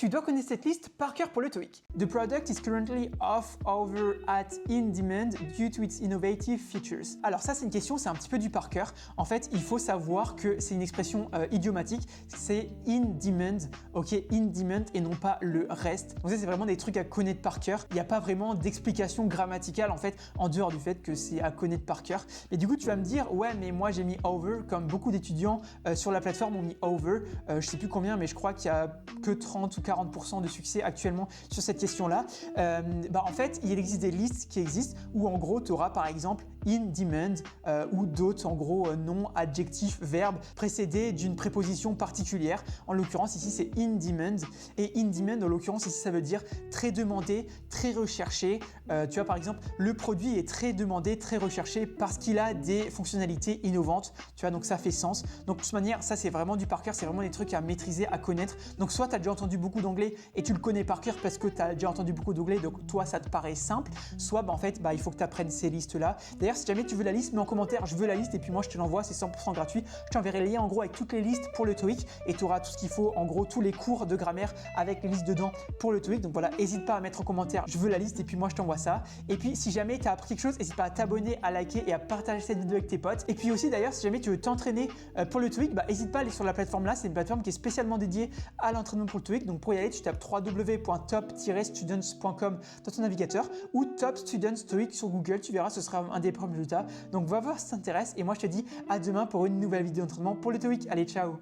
tu dois connaître cette liste par cœur pour le TOEIC. The product is currently over at in demand due to its innovative features. Alors ça c'est une question, c'est un petit peu du par cœur. En fait, il faut savoir que c'est une expression idiomatique, c'est in demand, ok, in demand et non pas le reste. Donc ça c'est vraiment des trucs à connaître par cœur. Il n'y a pas vraiment d'explication grammaticale en fait, en dehors du fait que c'est à connaître par cœur. Et du coup tu vas me dire, ouais mais moi j'ai mis over, comme beaucoup d'étudiants sur la plateforme ont mis over, je sais plus combien mais je crois qu'il y a que 30 ou 40% de succès actuellement sur cette question-là. En fait, il existe des listes qui existent où en gros tu auras par exemple in demand ou d'autres en gros noms, adjectifs, verbes précédés d'une préposition particulière. En l'occurrence ici c'est in demand et in demand en l'occurrence ici ça veut dire très demandé, très recherché. Tu vois par exemple le produit est très demandé, très recherché parce qu'il a des fonctionnalités innovantes. Tu vois donc ça fait sens. Donc de toute manière ça c'est vraiment du par cœur, c'est vraiment des trucs à maîtriser, à connaître. Donc soit tu as déjà entendu beaucoup d'anglais et tu le connais par cœur parce que tu as déjà entendu beaucoup d'anglais donc toi ça te paraît simple. Soit en fait il faut que tu apprennes ces listes là. D'ailleurs si jamais tu veux la liste, mets en commentaire je veux la liste et puis moi je te l'envoie, c'est 100% gratuit. Je t'enverrai le lien en gros avec toutes les listes pour le TOEIC et tu auras tout ce qu'il faut, en gros tous les cours de grammaire avec les listes dedans pour le TOEIC. Donc voilà, n'hésite pas à mettre en commentaire je veux la liste et puis moi je t'envoie ça. Et puis si jamais tu as appris quelque chose, n'hésite pas à t'abonner, à liker et à partager cette vidéo avec tes potes. Et puis aussi d'ailleurs si jamais tu veux t'entraîner pour le TOEIC, n'hésite pas à aller sur la plateforme là, c'est une plateforme qui est spécialement dédiée à l'entraînement pour le TOEIC. Donc pour y aller, tu tapes www.top-students.com dans ton navigateur ou Top Students TOEIC sur Google, tu verras, ce sera un des premiers résultats. Donc va voir si ça t'intéresse et moi je te dis à demain pour une nouvelle vidéo d'entraînement pour le TOEIC. Allez, ciao!